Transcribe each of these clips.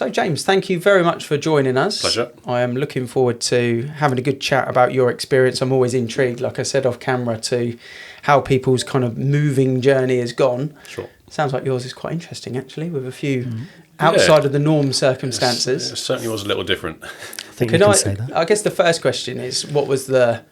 So James, thank you very much for joining us. Pleasure. I am looking forward to having a good chat about your experience. I'm always intrigued, like I said off camera, to how people's kind of moving journey has gone. Sure. Sounds like yours is quite interesting, actually, with a few outside of the norm circumstances. It certainly was a little different. I think you can say that. I guess the first question is, what was the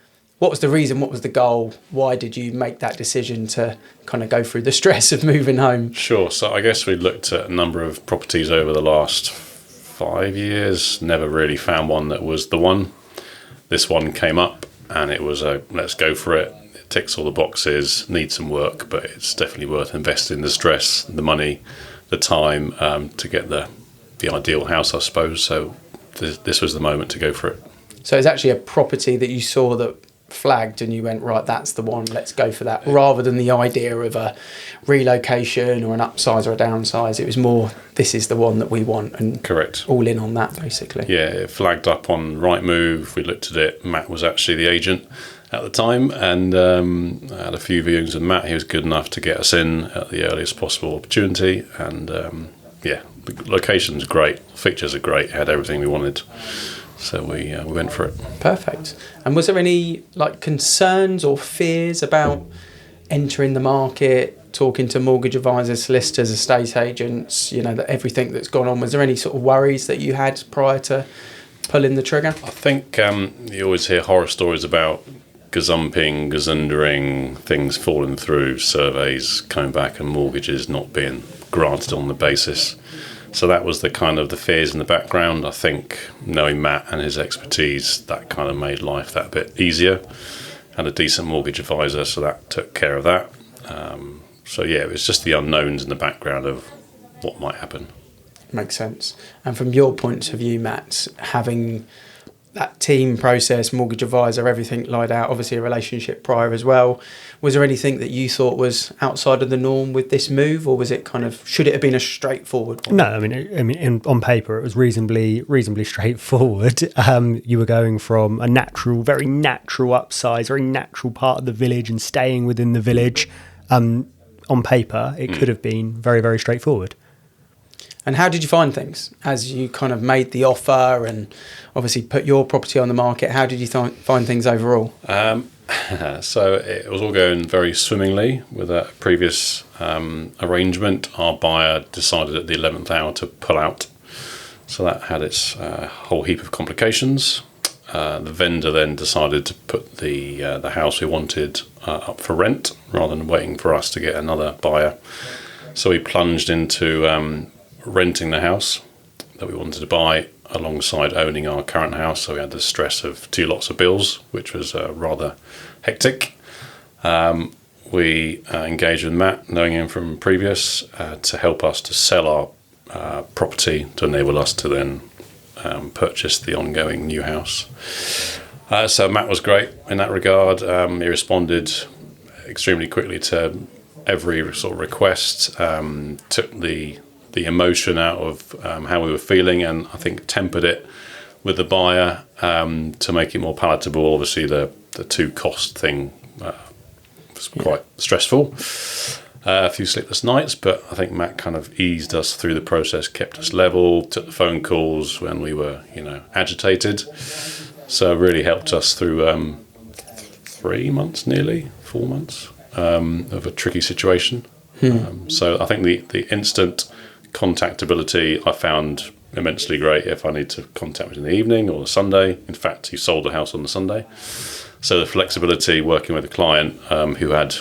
reason, what was the goal? Why did you make that decision to kind of go through the stress of moving home? Sure. So I guess we looked at a number of properties over the last 5 years, never really found one that was the one. This one came up and it was let's go for it. It ticks all the boxes, needs some work, but it's definitely worth investing the stress, the money, the time to get the ideal house, I suppose. So this was the moment to go for it. So it's actually a property that you saw that flagged and you went, right, that's the one, let's go for that, rather than the idea of a relocation or an upsize or a downsize. It was more, this is the one that we want, and correct, all in on that, basically. Yeah, it flagged up on Rightmove. We looked at it. Matt was actually the agent at the time, and I had a few viewings with Matt. He was good enough to get us in at the earliest possible opportunity, and the location's great, features are great, had everything we wanted. So we went for it. Perfect. And was there any concerns or fears about entering the market, talking to mortgage advisors, solicitors, estate agents, that everything that's gone on? Was there any sort of worries that you had prior to pulling the trigger? I think you always hear horror stories about gazumping, gazundering, things falling through, surveys coming back and mortgages not being granted on the basis. So that was the kind of the fears in the background. I think knowing Matt and his expertise, that kind of made life that bit easier. Had a decent mortgage advisor, so that took care of that. It was just the unknowns in the background of what might happen. Makes sense. And from your point of view, Matt, having that team process, mortgage advisor, everything laid out, obviously a relationship prior as well, was there anything that you thought was outside of the norm with this move, or was it should it have been a straightforward one? No, I mean, on paper it was reasonably straightforward. You were going from a very natural upsize, very natural part of the village, and staying within the village. On paper, it could have been very, very straightforward. And how did you find things as you kind of made the offer and obviously put your property on the market? How did you find things overall? So it was all going very swimmingly with a previous arrangement. Our buyer decided at the 11th hour to pull out. So that had its whole heap of complications. The vendor then decided to put the house we wanted up for rent rather than waiting for us to get another buyer. So we plunged into renting the house that we wanted to buy alongside owning our current house. So we had the stress of 2 lots of bills, which was rather hectic. We engaged with Matt, knowing him from previous, to help us to sell our property to enable us to then purchase the ongoing new house. So Matt was great in that regard. He responded extremely quickly to every sort of request, took the emotion out of how we were feeling, and I think tempered it with the buyer to make it more palatable. Obviously the 2 cost thing was quite stressful, a few sleepless nights, but I think Matt kind of eased us through the process, kept us level, took the phone calls when we were agitated, so really helped us through 3 months, nearly 4 months of a tricky situation. So I think the instant contactability I found immensely great. If I need to contact me in the evening or the Sunday, in fact he sold the house on the Sunday, so the flexibility working with a client who had,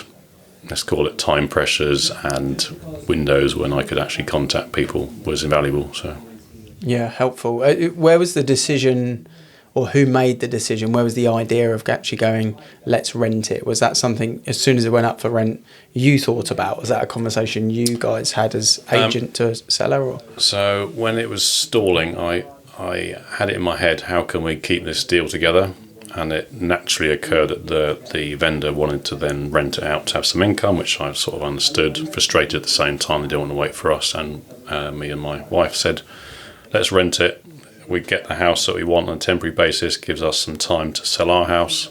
let's call it, time pressures and windows when I could actually contact people was invaluable. So yeah, helpful. Where was the decision, or who made the decision? Where was the idea of actually going, let's rent it? Was that something, as soon as it went up for rent, you thought about? Was that a conversation you guys had as agent to seller? Or? So when it was stalling, I had it in my head, how can we keep this deal together? And it naturally occurred that the vendor wanted to then rent it out to have some income, which I sort of understood, frustrated at the same time. They didn't want to wait for us, and me and my wife said, let's rent it. We get the house that we want on a temporary basis, gives us some time to sell our house,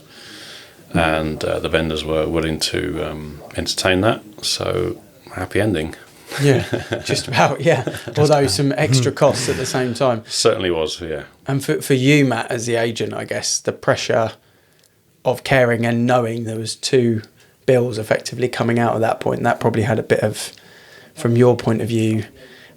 and the vendors were willing to entertain that. So happy ending. Yeah, just about, yeah. Although some extra costs at the same time. Certainly was, yeah. And for you, Matt, as the agent, I guess, the pressure of caring and knowing there was 2 bills effectively coming out at that point, that probably had a bit of, from your point of view,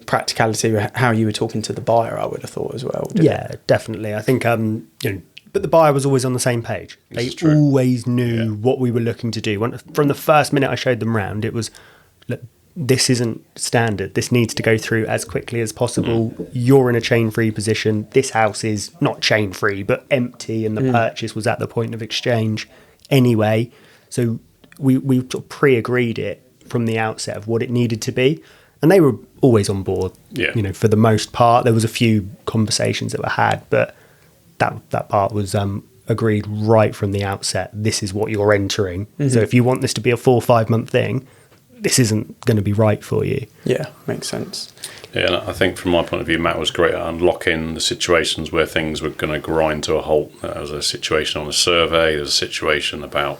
practicality, how you were talking to the buyer, I would have thought as well. Yeah, definitely. I think, but the buyer was always on the same page. They always knew what we were looking to do. From the first minute I showed them round, it was, look, this isn't standard. This needs to go through as quickly as possible. You're in a chain-free position. This house is not chain-free, but empty, and the purchase was at the point of exchange anyway. So we sort of pre-agreed it from the outset of what it needed to be. And they were always on board, for the most part. There was a few conversations that were had, but that part was agreed right from the outset. This is what you're entering. So if you want this to be a 4 or 5 month thing, this isn't going to be right for you. Yeah, makes sense. Yeah, and I think from my point of view, Matt was great at unlocking the situations where things were going to grind to a halt. There was a situation on a survey, there's a situation about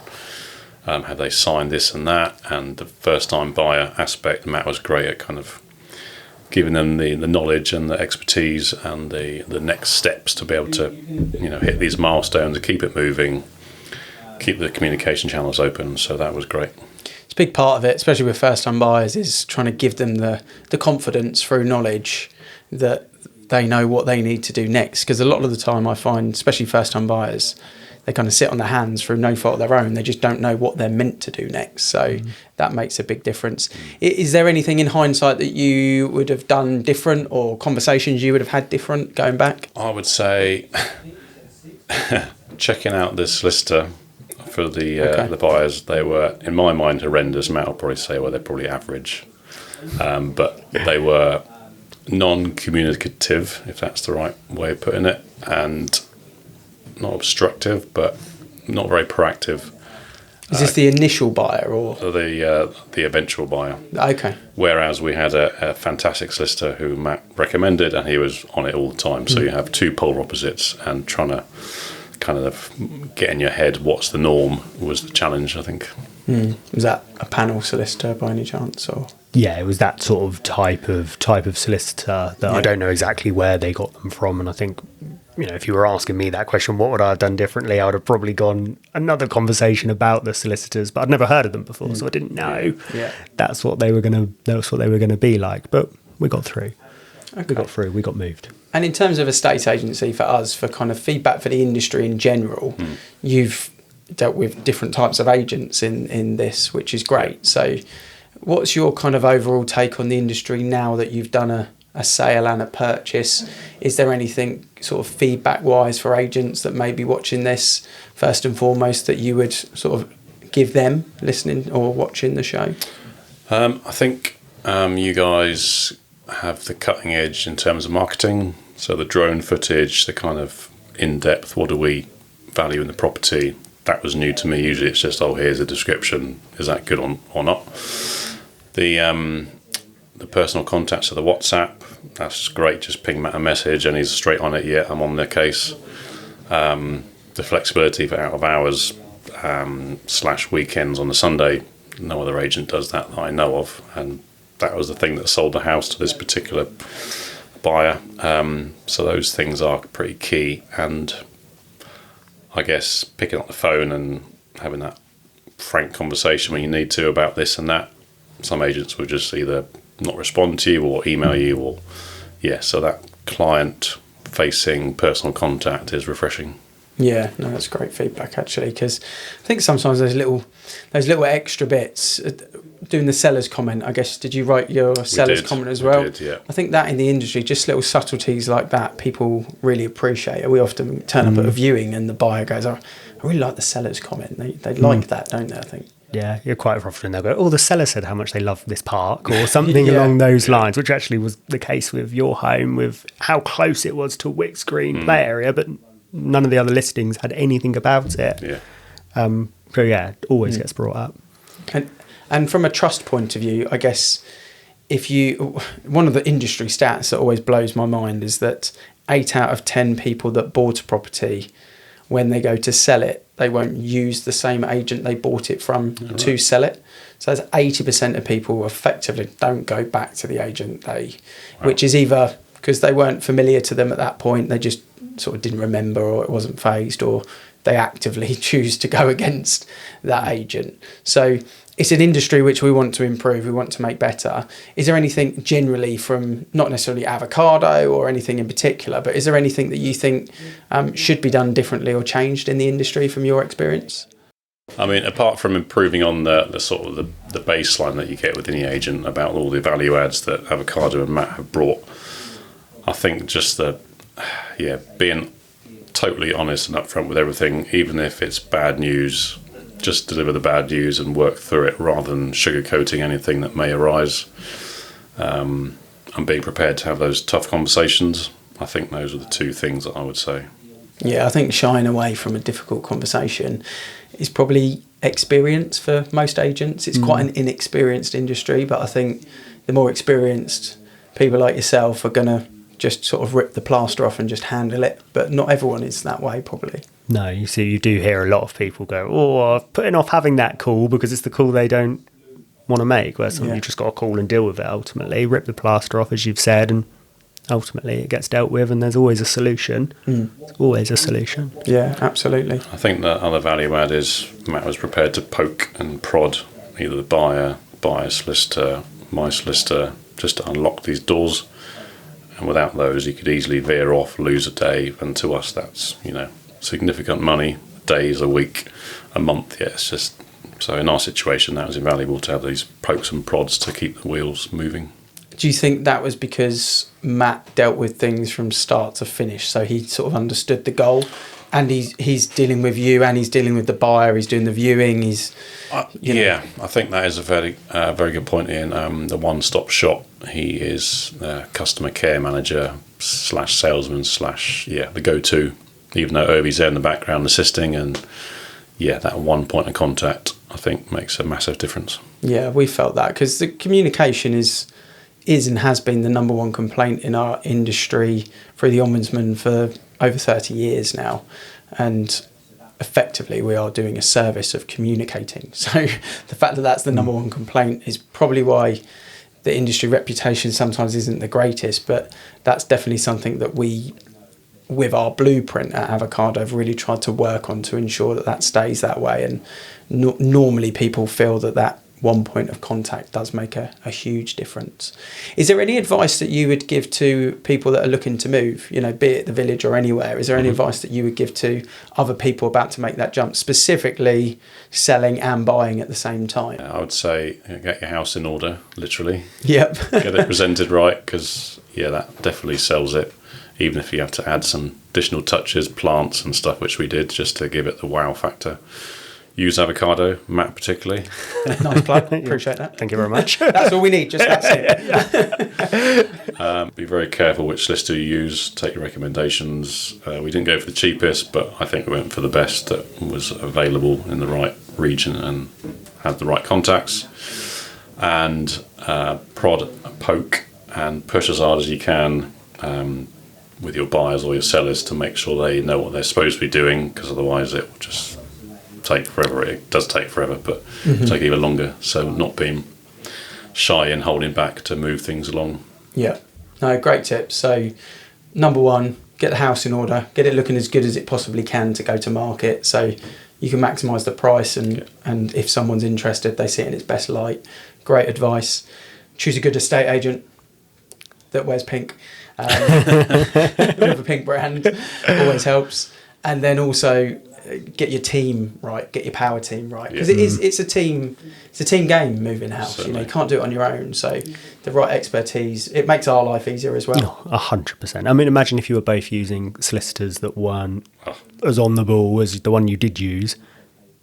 have they signed this and that, and the first-time buyer aspect, Matt was great at kind of giving them the knowledge and the expertise and the next steps to be able to hit these milestones and keep it moving, keep the communication channels open. So that was great. It's a big part of it, especially with first-time buyers, is trying to give them the confidence through knowledge that they know what they need to do next. Because a lot of the time I find, especially first-time buyers, they kind of sit on their hands through no fault of their own. They just don't know what they're meant to do next. So that makes a big difference. Is there anything in hindsight that you would have done different, or conversations you would have had different going back? I would say checking out the solicitor for the buyers. They were, in my mind, horrendous. Matt will probably say, well, they're probably average. But they were non-communicative, if that's the right way of putting it, and not obstructive, but not very proactive. Is this the initial buyer or the eventual buyer? Okay. Whereas we had a fantastic solicitor who Matt recommended, and he was on it all the time. So you have 2 polar opposites, and trying to kind of get in your head what's the norm was the challenge, I think. Was that a panel solicitor by any chance, or? Yeah, it was that sort of type of solicitor that I don't know exactly where they got them from, and I think, if you were asking me that question, what would I have done differently? I would have probably gone another conversation about the solicitors, but I'd never heard of them before, so I didn't know that's what they were going to be like. But we got through. Okay. We got through. We got moved. And in terms of estate agency, for us, for kind of feedback for the industry in general, you've dealt with different types of agents in this, which is great. So what's your kind of overall take on the industry now that you've done a sale and a purchase? Is there anything sort of feedback-wise for agents that may be watching this, first and foremost, that you would sort of give them listening or watching the show? I think you guys have the cutting edge in terms of marketing. So the drone footage, the kind of in-depth, what do we value in the property? That was new to me. Usually it's just, here's a description. Is that good or not? The personal contacts of the WhatsApp, that's great. Just ping Matt a message and he's straight on it. Yeah, I'm on their case. The flexibility for out of hours / weekends on a Sunday, no other agent does that I know of, and that was the thing that sold the house to this particular buyer. So those things are pretty key, and I guess picking up the phone and having that frank conversation when you need to about this and that. Some agents will just either not respond to you or email you, or so that client-facing personal contact is refreshing. Yeah, no, that's great feedback actually, because I think sometimes those little extra bits. Doing the seller's comment, I guess, did you write your seller's comment as well? We did, yeah. I think that in the industry, just little subtleties like that, people really appreciate it. We often turn up at a viewing and the buyer goes, I really like the seller's comment. They like that, don't they, I think? Yeah, you're quite often they'll go, the seller said how much they love this park, or something along those lines, which actually was the case with your home, with how close it was to Wickes Green play area, but none of the other listings had anything about it. Yeah. So it always gets brought up. And from a trust point of view, I guess one of the industry stats that always blows my mind is that 8 out of 10 people that bought a property when they go to sell it, they won't use the same agent they bought it from to sell it. So that's 80% of people effectively don't go back to the agent which is either because they weren't familiar to them at that point, they just sort of didn't remember, or it wasn't phased, or they actively choose to go against that agent. So it's an industry which we want to improve, we want to make better. Is there anything generally from, not necessarily Avocado or anything in particular, but is there anything that you think should be done differently or changed in the industry from your experience? I mean, apart from improving on the sort of the baseline that you get with any agent about all the value adds that Avocado and Matt have brought, I think just being totally honest and upfront with everything, even if it's bad news, just deliver the bad news and work through it rather than sugarcoating anything that may arise. And being prepared to have those tough conversations. I think those are the two things that I would say. Yeah, I think shying away from a difficult conversation is probably experience for most agents. It's quite an inexperienced industry, but I think the more experienced people like yourself are going to just sort of rip the plaster off and just handle it. But not everyone is that way, probably. No, you see, you do hear a lot of people go, "Oh, I'm putting off having that call because it's the call they don't want to make." Where you just got to call and deal with it. Ultimately, rip the plaster off, as you've said, and ultimately it gets dealt with. And there's always a solution. There's always a solution. Yeah, absolutely. I think the other value add is Matt was prepared to poke and prod either the buyer solicitor, my solicitor, just to unlock these doors. And without those, you could easily veer off, lose a day, and to us, that's significant money, days, a week, a month. Yeah, it's just so in our situation, that was invaluable to have these pokes and prods to keep the wheels moving. Do you think that was because Matt dealt with things from start to finish, so he sort of understood the goal, and he's dealing with you, and he's dealing with the buyer, he's doing the viewing, I think that is a very good point, Ian. The one-stop shop. He is the customer care manager / salesman / the go-to, even though Ovie's there in the background assisting, and that one point of contact I think makes a massive difference. Yeah, we felt that because the communication is and has been the number one complaint in our industry through the Ombudsman for over 30 years now, and effectively we are doing a service of communicating. So the fact that that's the number one complaint is probably why the industry reputation sometimes isn't the greatest, but that's definitely something that we, with our blueprint at Avocado, have really tried to work on to ensure that stays that way. And normally people feel that one point of contact does make a huge difference. Is there any advice that you would give to people that are looking to move, be it the village or anywhere? Is there any advice that you would give to other people about to make that jump, specifically selling and buying at the same time? I would say get your house in order, literally. Yep. Get it presented right, because that definitely sells it, even if you have to add some additional touches, plants and stuff, which we did, just to give it the wow factor. Use Avocado, Matt particularly. Nice plug, appreciate that. Thank you very much. That's all we need, just that's it. Be very careful which solicitor you use, take your recommendations. We didn't go for the cheapest, but I think we went for the best that was available in the right region and had the right contacts. And prod, poke and push as hard as you can with your buyers or your sellers to make sure they know what they're supposed to be doing, because otherwise it will just take forever. It does take forever, but take even longer. So not being shy and holding back to move things along. Yeah, no, great tip. So number one, get the house in order, get it looking as good as it possibly can to go to market, so you can maximise the price, and if someone's interested, they see it in its best light. Great advice. Choose a good estate agent that wears pink. With a pink brand always helps. And then also get your team right, get your power team right, because it's a team game moving house. Certainly. You can't do it on your own, so the right expertise, it makes our life easier as well. 100%. I mean, imagine if you were both using solicitors that weren't as on the ball as the one you did use,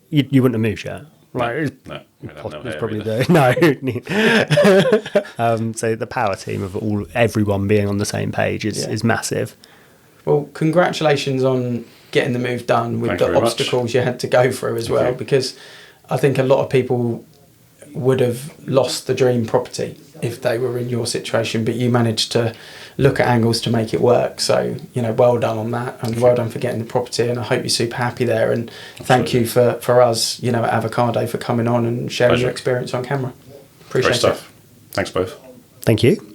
you wouldn't have moved yet. Right? No, It's probably so the power team of everyone being on the same page is massive. Well, congratulations on getting the move done with the obstacles you had to go through as well, because I think a lot of people would have lost the dream property if they were in your situation, but you managed to look at angles to make it work. So, you know, well done on that, and well done for getting the property, and I hope you're super happy there. And thank you for us, you know, at Avocado, for coming on and sharing your experience on camera. Appreciate it. Great stuff. Thanks both. Thank you.